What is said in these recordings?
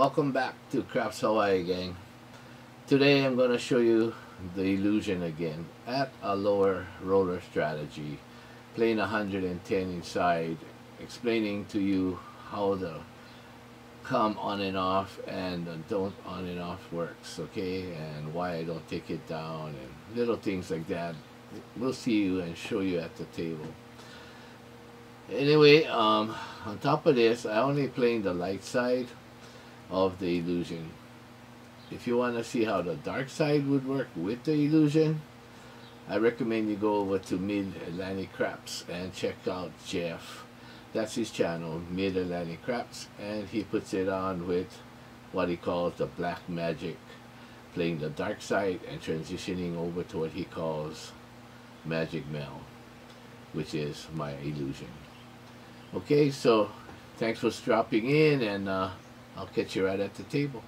Welcome back to Craps Hawaii, gang. Today I'm going to show you the illusion again at a lower roller strategy, playing 110 inside, explaining to you how the come on and off and the don't on and off works, okay, and why I don't take it down and little things like that. We'll see you and show you at the table. Anyway, on top of this, I only playing the light side of the illusion. If you want to see how the dark side would work with the illusion, I recommend you go over to Mid-Atlantic Craps and check out Jeff. That's his channel, Mid-Atlantic Craps, and he puts it on with what he calls the black magic, playing the dark side and transitioning over to what he calls Magic Mel, which is my illusion. Okay, so thanks for dropping in, and I'll catch you right at the table.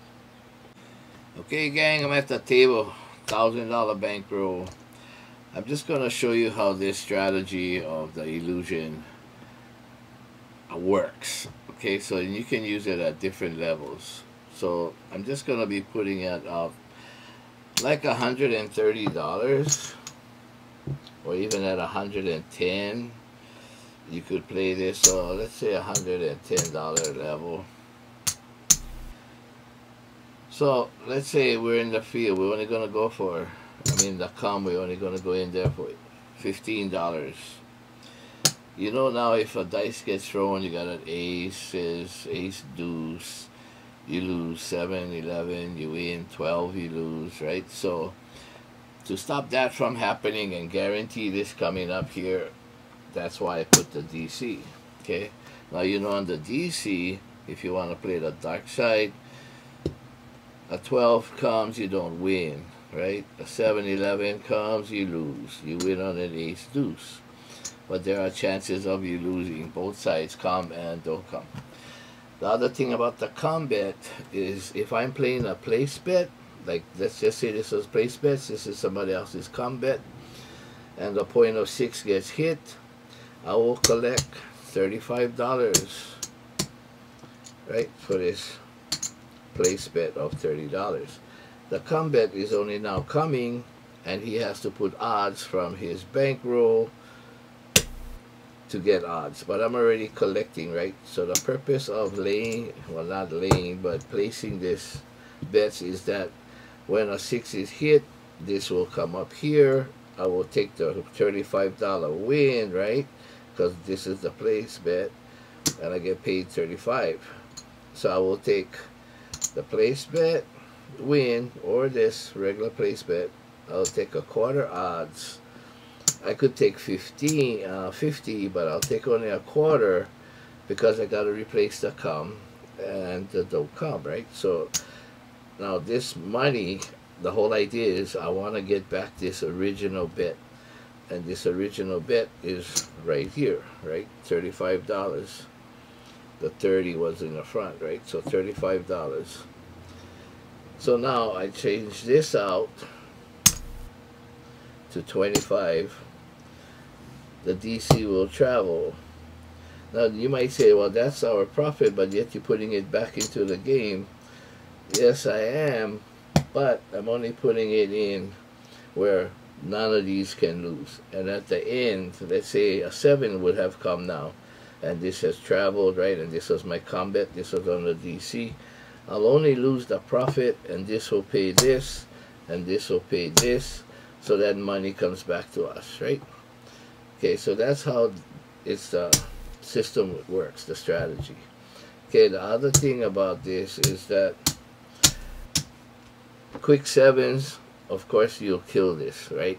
Okay, gang, I'm at the table, $1,000 bankroll. I'm just going to show you how this strategy of the illusion works. Okay, so you can use it at different levels. So I'm just going to be putting it up like $130, or even at $110. You could play this, so let's say $110 level. So let's say we're in the field, we're only going to go for, the com, we're only going to go in there for $15. You know, now if a dice gets thrown, you got an aces, ace deuce, you lose 7, 11, you win 12, you lose, right? So to stop that from happening and guarantee this coming up here, that's why I put the DC. Okay, now you know on the DC, if you want to play the dark side, a 12 comes, you don't win, right? A 7, 11 comes, you lose. You win on an ace deuce. But there are chances of you losing. Both sides come and don't come. The other thing about the combat is if I'm playing a place bet, like let's just say this was place bets, this is somebody else's combat, and the point of 6 gets hit, I will collect $35, right, for this place bet of $30. The combat is only now coming, and he has to put odds from his bankroll to get odds, but I'm already collecting, right? So the purpose of laying, well, not laying, but placing this bets is that when a 6 is hit, this will come up here. I will take the $35 win, right? Because this is the place bet, and I get paid $35. So I will take the place bet win, or this regular place bet. I'll take a quarter odds. I could take 50, but I'll take only a quarter because I got to replace the come and the don't come, right? So now this money, the whole idea is I want to get back this original bet, and this original bet is right here, right? $35. The 30 was in the front, right? So $35. So now I change this out to 25. The DC will travel. Now you might say, well, that's our profit, but yet you're putting it back into the game. Yes, I am, but I'm only putting it in where none of these can lose. And at the end, let's say a 7 would have come now, and this has traveled, right? And this was my combat, this was on the DC. I'll only lose the profit, and this will pay this, and this will pay this, so that money comes back to us, right? Okay, so that's how it's the system works, the strategy. Okay, the other thing about this is that quick sevens, of course you'll kill this, right?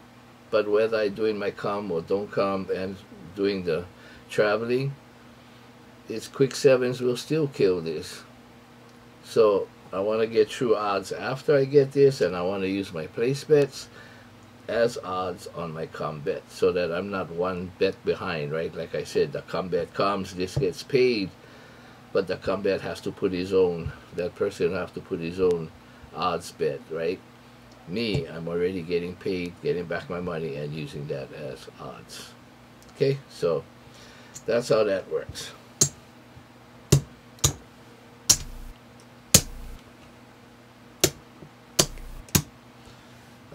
But whether I'm doing my come or don't come and doing the traveling, it's quick sevens will still kill this. So I want to get true odds after I get this, and I want to use my place bets as odds on my combat, so that I'm not one bet behind, right? Like I said, the combat comes, this gets paid, but the combat has to put his own, that person will have to put his own odds bet, right? Me, I'm already getting paid, getting back my money, and using that as odds. Okay, so that's how that works.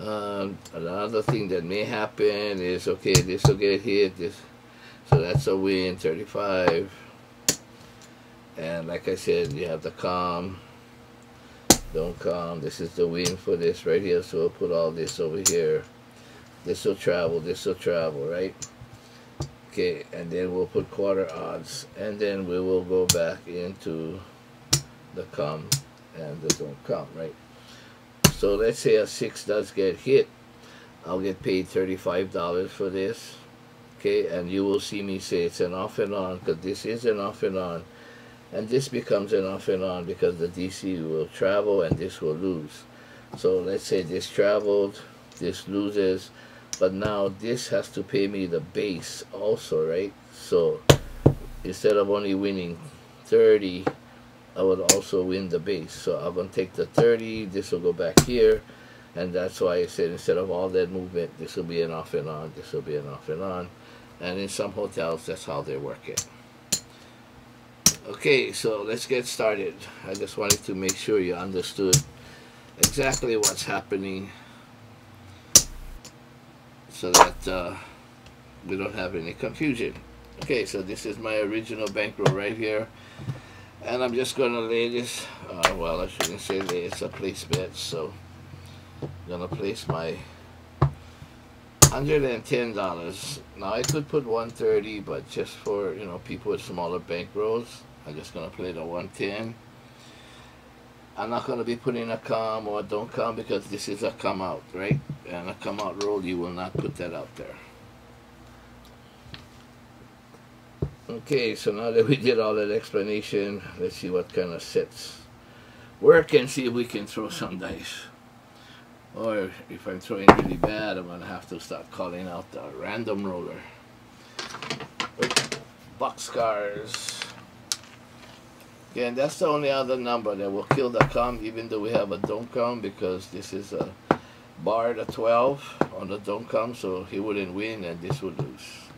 Another thing that may happen is, okay, this will get hit, this, so that's a win, 35. And like I said, you have the calm, don't calm. This is the win for this right here, so we'll put all this over here. This will travel, right? Okay, and then we'll put quarter odds, and then we will go back into the come and the don't come, right? So let's say a 6 does get hit. I'll get paid $35 for this. Okay, and you will see me say it's an off and on, because this is an off and on, and this becomes an off and on because the DC will travel and this will lose. So let's say this traveled, this loses, but now this has to pay me the base also, right? So instead of only winning 30, I would also win the base. So I'm going to take the 30, this will go back here, and that's why I said instead of all that movement, this will be an off and on, this will be an off and on. And in some hotels, that's how they work it. Okay, so let's get started. I just wanted to make sure you understood exactly what's happening, so that we don't have any confusion. Okay, so this is my original bankroll right here, and I'm just going to lay this, well, I shouldn't say lay, it's a place bet, so I'm going to place my $110. Now I could put 130, but just for, you know, people with smaller bankrolls, I'm just going to play the 110. I'm not going to be putting a come or a don't come because this is a come out, right? And a come out roll, you will not put that out there. Okay, so now that we did all that explanation, let's see what kind of sets work and see if we can throw some dice. Or if I'm throwing really bad, I'm going to have to start calling out the random roller. Boxcars. Again, that's the only other number that will kill the come, even though we have a don't come, because this is a bar to 12 on the don't come, so he wouldn't win and this would lose.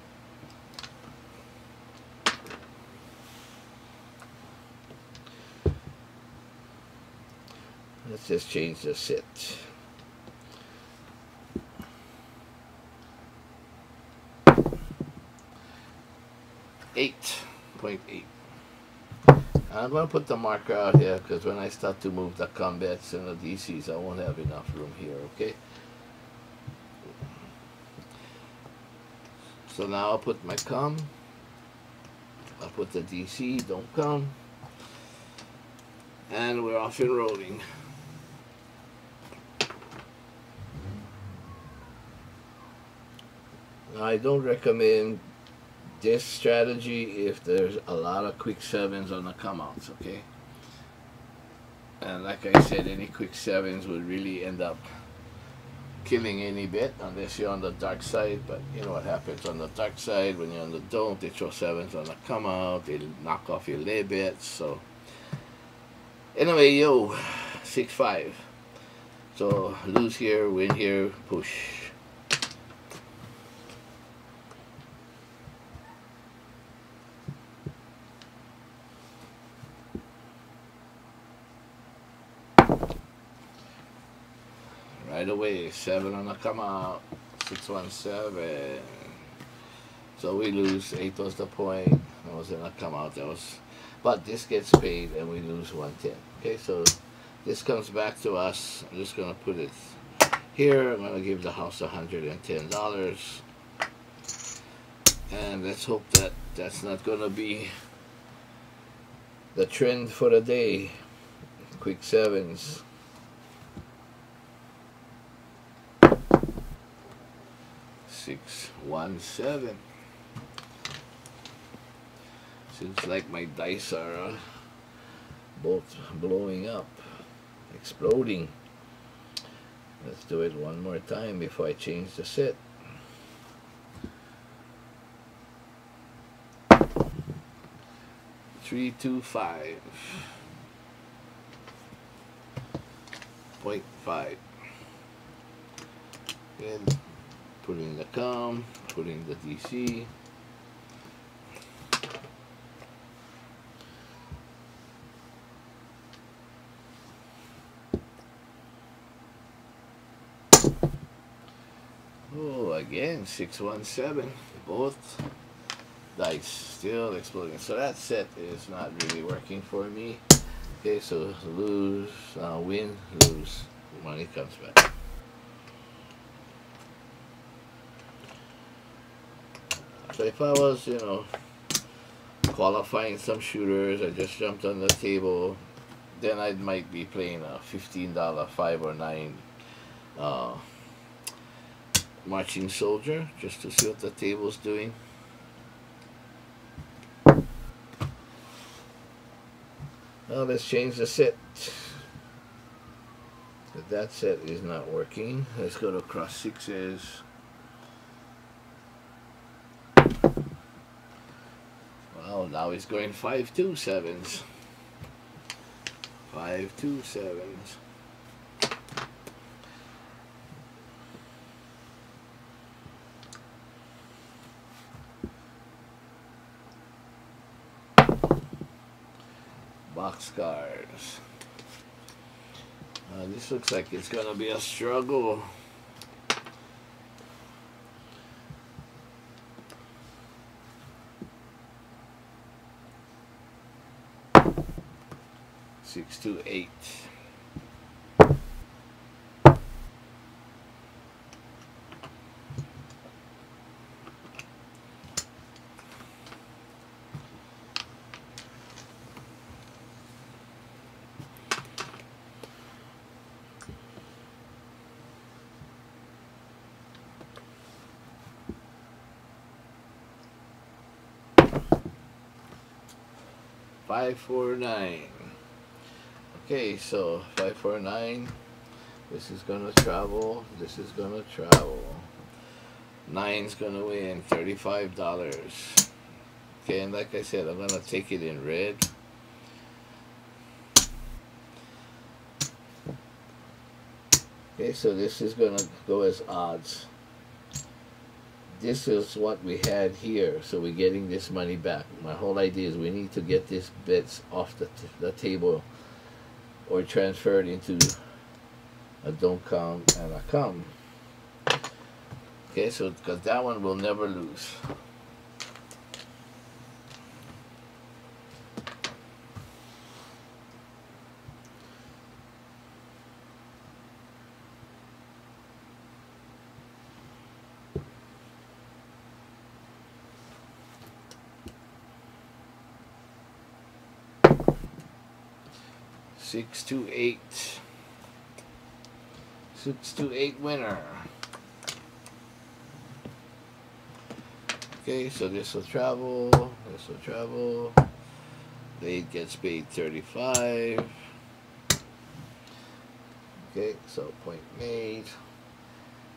Let's just change the set. 8.8. I'm going to put the marker out here because when I start to move the combats and the DCs, I won't have enough room here, okay? So now I'll put my come. I'll put the DC, don't come. And we're off and rolling. Now, I don't recommend this strategy if there's a lot of quick sevens on the come outs, okay? And like I said, any quick sevens would really end up killing any bit unless you're on the dark side. But you know what happens on the dark side when you're on the don't, they throw sevens on the come out, they knock off your lay bets. So anyway, yo, 6-5. So lose here, win here, push. Right away, 7 on the come out, 6-1-7. So we lose. 8 was the point. That was in a come out. That was, but this gets paid and we lose 110. Okay, so this comes back to us. I'm just gonna put it here. I'm gonna give the house $110, and let's hope that that's not gonna be the trend for the day. Quick sevens. 6-1-7. Seems like my dice are both blowing up, exploding. Let's do it one more time before I change the set. Three, 2, 5. 0.5. Good. Put in the com, put in the DC. again, 617. Both dice still exploding. So that set is not really working for me. Okay, so lose, win, lose. Money comes back. So if I was, qualifying some shooters, I just jumped on the table, then I might be playing a $15 5 or 9 marching soldier just to see what the table's doing. Now let's change the set. If that set is not working, let's go to cross sixes. Well, now he's going 5-2-7s. 5-2-7s. Box cards. This looks like it's gonna be a struggle. Six to 8. Five, 4, 9. Okay, so 5, 4, 9. This is gonna travel. This is gonna travel. 9's gonna win $35. Okay, and like I said, I'm gonna take it in red. Okay, so this is gonna go as odds. This is what we had here, so we're getting this money back. My whole idea is we need to get this bets off the table or transferred into a don't count and a come. Okay, so because that one will never lose. Six to 8. 6 to 8 winner. Okay, so this will travel. This will travel. The 8 gets paid 35. Okay, so point made.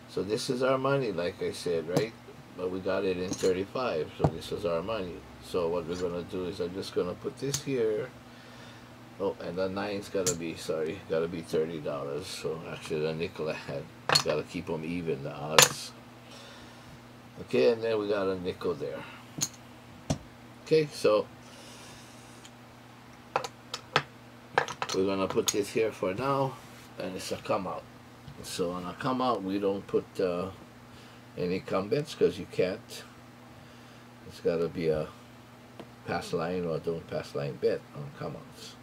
So this is our money, like I said, right? But we got it in 35, so this is our money. So what we're gonna do is I'm just gonna put this here. Oh, and the 9's gotta be $30. So actually the nickel I had, gotta keep them even, the odds. Okay, and then we got a nickel there. Okay, so we're gonna put this here for now, and it's a come out. So on a come out, we don't put any come bets because you can't. It's gotta be a pass line or don't pass line bet on come outs.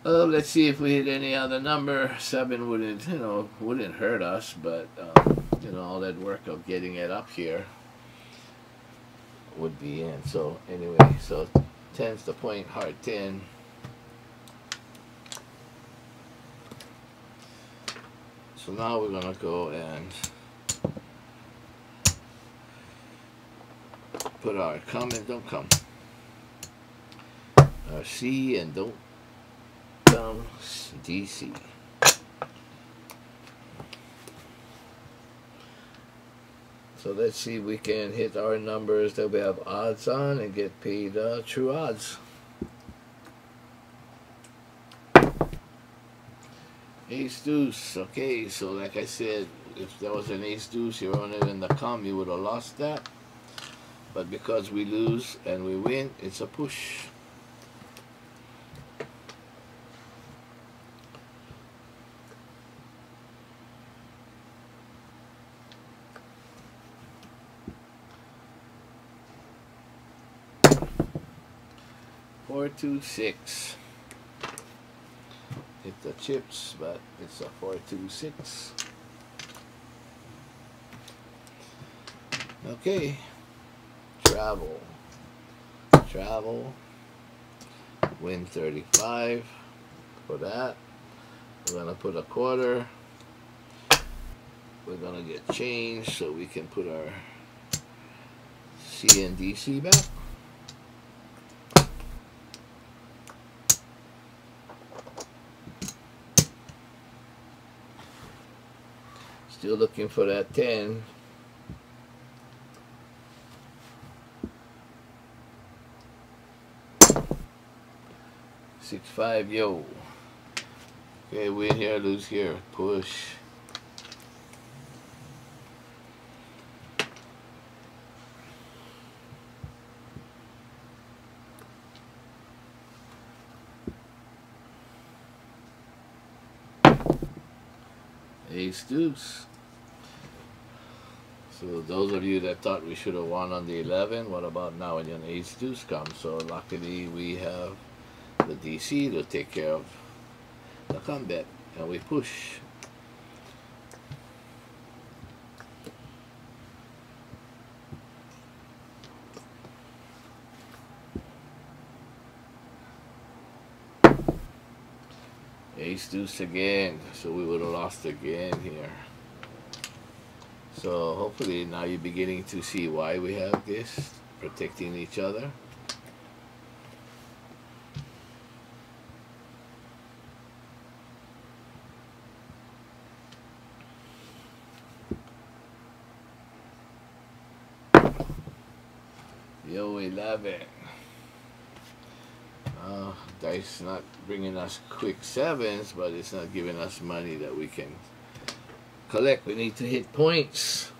Let's see if we hit any other number. 7 wouldn't hurt us, but all that work of getting it up here would be in. So anyway, so 10's the point, hard 10. So now we're gonna go and put our come and don't come, our C and don't come, DC. So let's see if we can hit our numbers that we have odds on and get paid true odds. Ace deuce. Okay, so like I said, if there was an ace deuce, you were only in the come, you would have lost that. But because we lose and we win, it's a push. 426. Hit the chips, but it's a 426. Okay. Travel. Travel. Win 35 for that. We're gonna put a quarter. We're gonna get change so we can put our CNDC back. Still looking for that 10. Six, 5, yo. Okay, win here, lose here. Push. Ace deuce. So those of you that thought we should have won on the 11, what about now when an ace deuce comes? So luckily we have the DC to take care of the combat, and we push. Ace deuce again, so we would have lost again here. So hopefully now you're beginning to see why we have this, protecting each other. Yo, 11. Dice not bringing us quick sevens, but it's not giving us money that we can collect. We need to hit points.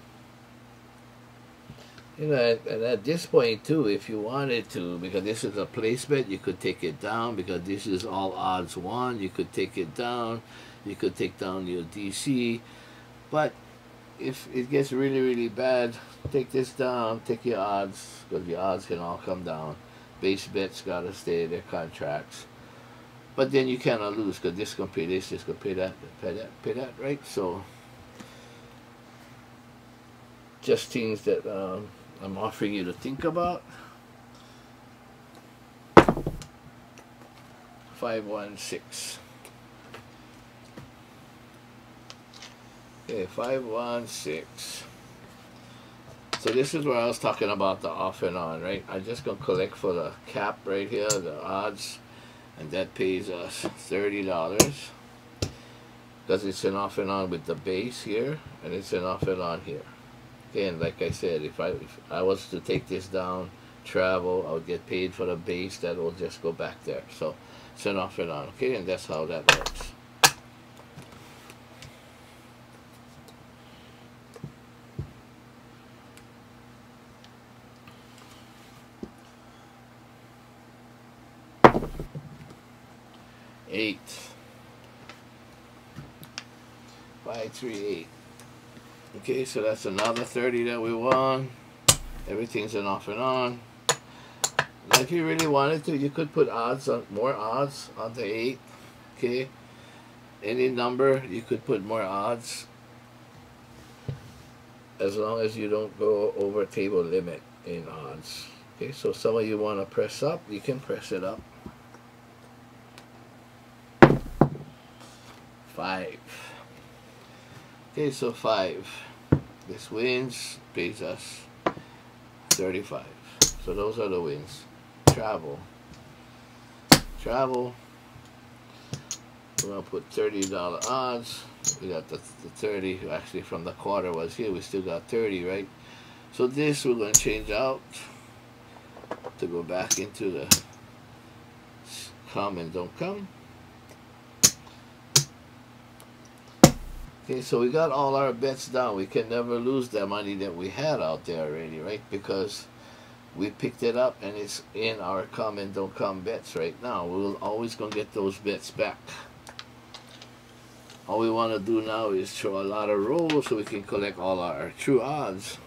You know, and at this point too, if you wanted to, because this is a place bet, you could take it down, because this is all odds 1. You could take it down. You could take down your DC. But if it gets really, really bad, take this down, take your odds, because your odds can all come down. Base bets gotta stay their contracts. But then you cannot lose, because this can pay this can pay that, pay that, right? So just things that I'm offering you to think about. 516. Okay, 516. So this is where I was talking about the off and on, right? I'm just gonna collect for the cap right here, the odds, and that pays us $30 because it's an off and on with the base here, and it's an off and on here. Okay, and like I said, if I was to take this down, travel, I would get paid for the base. That will just go back there. So it's an off and on. Okay, and that's how that works. Eight. 538. Okay, so that's another 30 that we won. Everything's an off and on. Now, if you really wanted to, you could put odds on, more odds on the 8. Okay, any number you could put more odds, as long as you don't go over table limit in odds. Okay, so some of you want to press up, you can press it up. 5. Okay, so 5. This wins, pays us 35. So those are the wins. Travel. Travel. We're going to put $30 odds. We got the 30, actually from the quarter was here. We still got 30, right? So this we're going to change out to go back into the come and don't come. Okay, so we got all our bets down. We can never lose that money that we had out there already, right? Because we picked it up and it's in our come and don't come bets right now. We're always going to get those bets back. All we want to do now is throw a lot of rolls so we can collect all our true odds.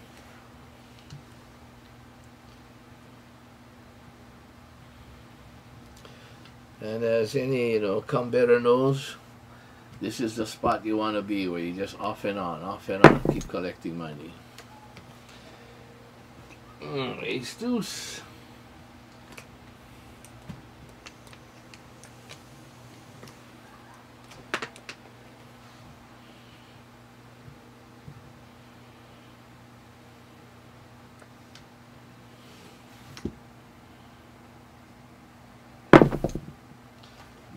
And as any, come better knows, this is the spot you want to be, where you just off and on, keep collecting money. Ace deuce.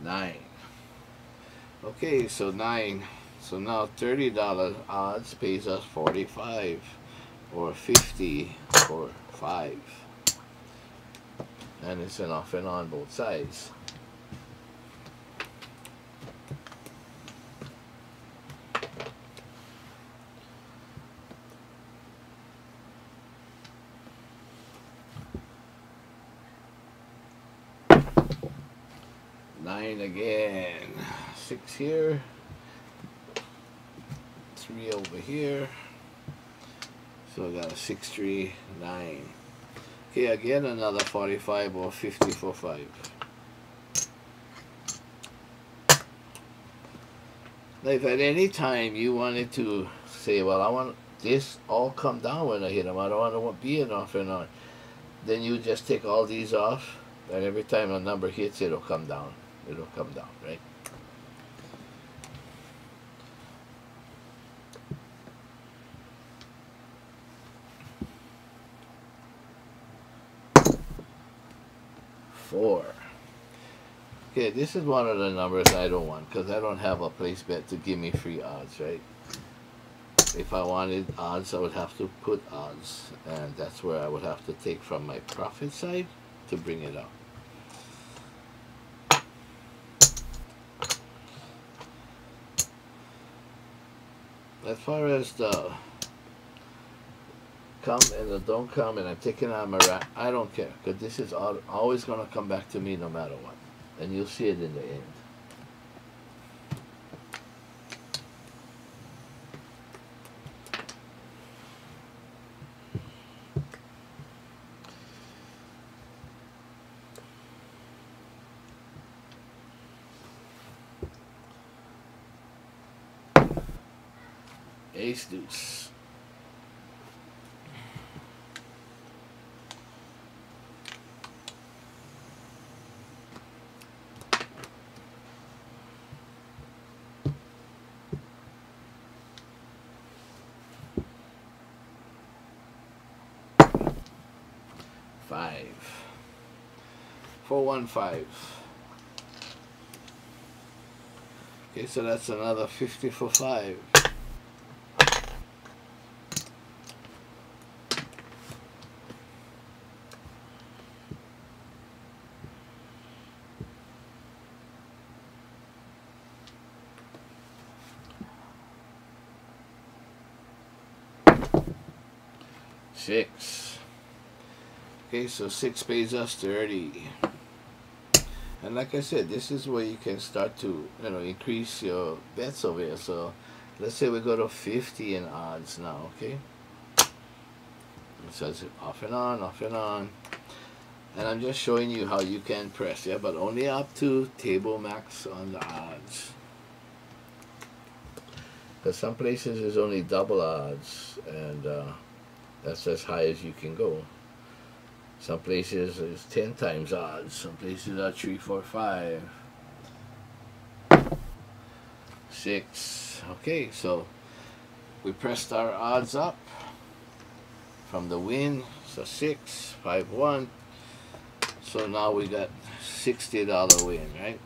Nine. Okay, so 9. So now $30 odds pays us 45 or 50 or 5. And it's an off and on both sides. Nine again. 6 here. 3 over here. So I got a 6, 3, 9. Okay, again another 45 or 50 for 5. Now if at any time you wanted to say, well, I want this all come down when I hit them, I don't want to be an off and on, then you just take all these off, and every time a number hits, it'll come down. It'll come down, right? Four. Okay, this is one of the numbers I don't want, because I don't have a place bet to give me free odds, right? If I wanted odds, I would have to put odds, and that's where I would have to take from my profit side to bring it up. As far as the come and the don't come, and I'm taking out my rack, I don't care, because this is always going to come back to me no matter what, and you'll see it in the end. Ace deuce. Five. 415. Okay, so that's another 50 for 5. Six. Okay, so 6 pays us 30. And like I said, this is where you can start to, increase your bets over here. So let's say we go to 50 in odds now, okay? It says off and on, off and on. And I'm just showing you how you can press, yeah? But only up to table max on the odds. Because some places is only double odds, and that's as high as you can go. Some places is 10 times odds. Some places are 3, 4, 5, 6. Okay, so we pressed our odds up from the win. So 6, 5, 1. So now we got $60 win, right?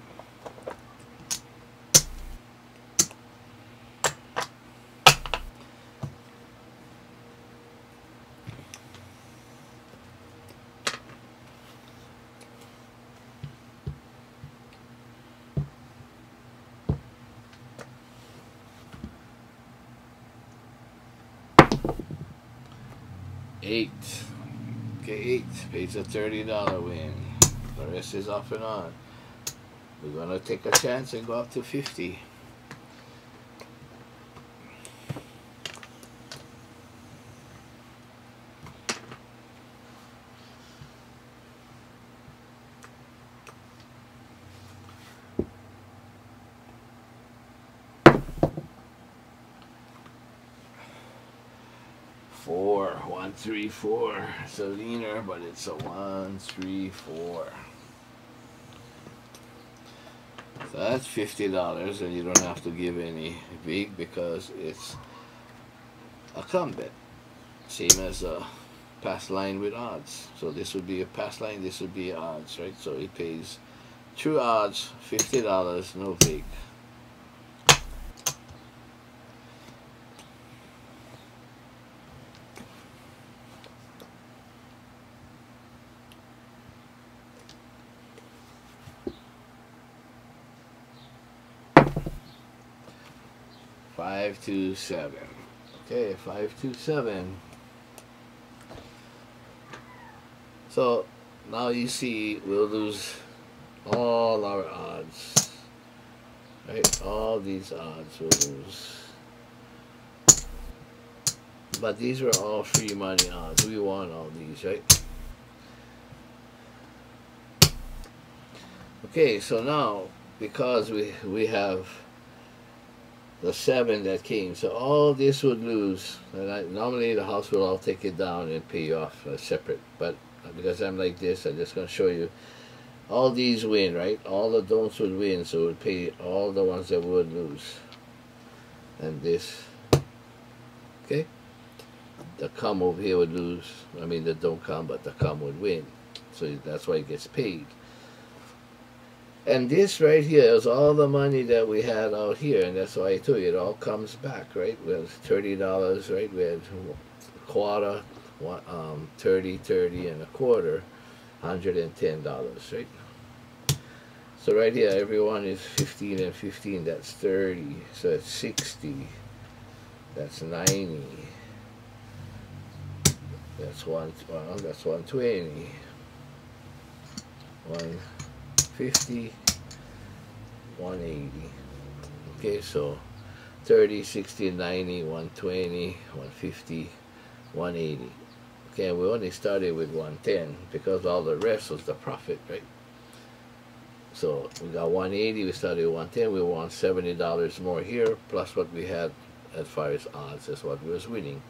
Eight. Okay, 8 pays a $30 win. The rest is off and on. We're gonna take a chance and go up to 50. 134. It's a leaner, but it's a 134. So that's $50, and you don't have to give any vig because it's a come bet, same as a pass line with odds. So this would be a pass line, this would be odds, right? So he pays true odds, $50, no vig. $527. Okay, 527. So now you see we'll lose all our odds, right? All these odds we'll lose. But these were all free money odds. We won all these, right? Okay, so now because we have the 7 that came, so all this would lose. And normally the house will all take it down and pay you off separate, but because I'm like this, I'm just going to show you. All these win, right? All the don'ts would win, so it would pay all the ones that would lose. And this, okay? The come over here would lose. I mean, the don't come, but the come would win. So that's why it gets paid. And this right here is all the money that we had out here, and that's why I told you it all comes back, right? We had $30, right? We had a quarter, 30, 30, and a quarter, $110, right? So right here, everyone is 15 and 15. That's 30. So it's 60. That's 90. That's that's 120. 150. 180. Okay, so 30, 60, 90, 120, 150, 180. Okay, we only started with 110 because all the rest was the profit, right? So we got 180, we started with 110, we won $70 more here, plus what we had as far as odds is what we was winning.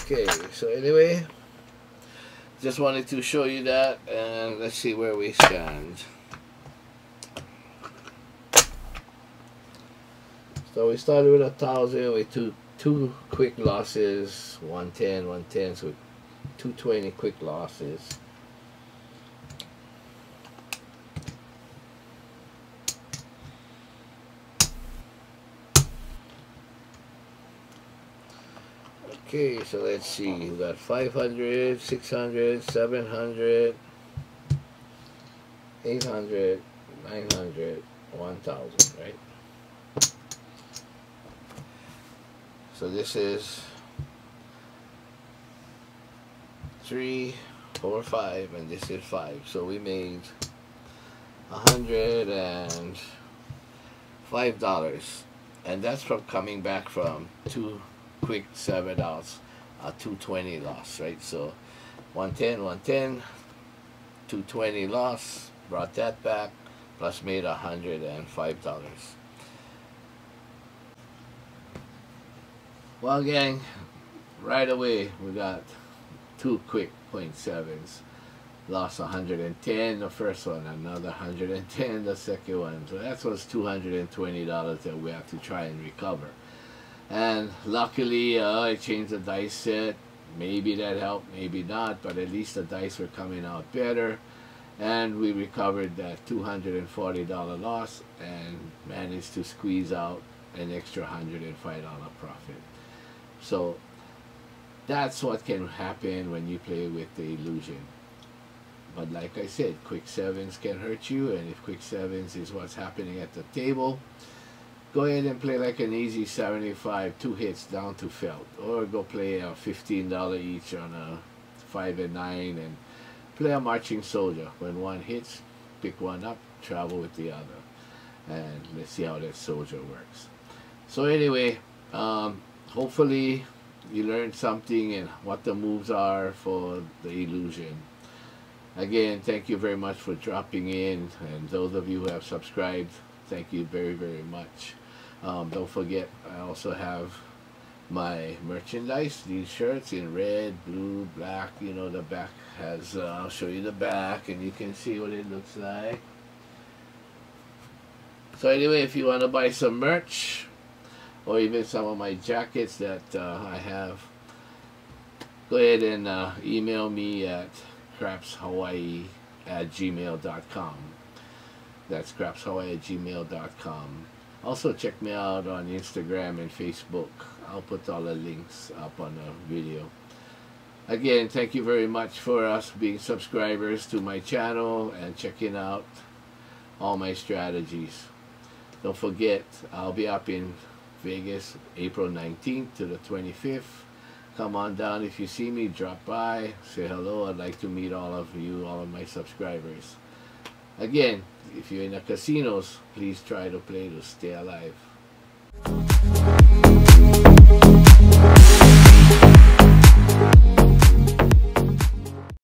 Okay, so anyway, just wanted to show you that, and let's see where we stand. So we started with 1,000 with two quick losses, 110, 110, so 220 quick losses. Okay, so let's see, we got 500, 600, 700, 800, 900, 1,000, right? So this is 3, 4, 5, and this is 5. So we made $105, and that's from coming back from 2 quick 7 outs, a 220 loss, right? So 110, 110, 220 loss, brought that back, plus made $105. Well, gang, right away we got 2 quick 0.7s. Lost 110 the first one, another 110 the second one. So that was $220 that we have to try and recover. And luckily I changed the dice set. Maybe that helped, maybe not, but at least the dice were coming out better, and we recovered that $240 loss and managed to squeeze out an extra $105 profit. So that's what can happen when you play with the illusion. But like I said, quick 7s can hurt you, and if quick 7s is what's happening at the table, go ahead and play like an easy 75, 2 hits down to felt, or go play a $15 each on a 5 and 9 and play a marching soldier. When one hits, pick one up, travel with the other, and let's see how that soldier works. So anyway, hopefully you learned something and what the moves are for the illusion. Again, thank you very much for dropping in, and those of you who have subscribed, thank you very, very much. Don't forget, I also have my merchandise, these shirts in red, blue, black. You know, the back has, I'll show you the back and you can see what it looks like. So anyway, if you want to buy some merch, or even some of my jackets that I have, go ahead and email me at crapshawaii@gmail.com. That's crapshawaii@gmail.com. Also check me out on Instagram and Facebook. I'll put all the links up on the video. Again, thank you very much for us being subscribers to my channel and checking out all my strategies. Don't forget, I'll be up in Vegas April 19th to the 25th. Come on down. If you see me, drop by, say hello. I'd like to meet all of you, all of my subscribers. Again, if you're in the casinos, please try to play to stay alive.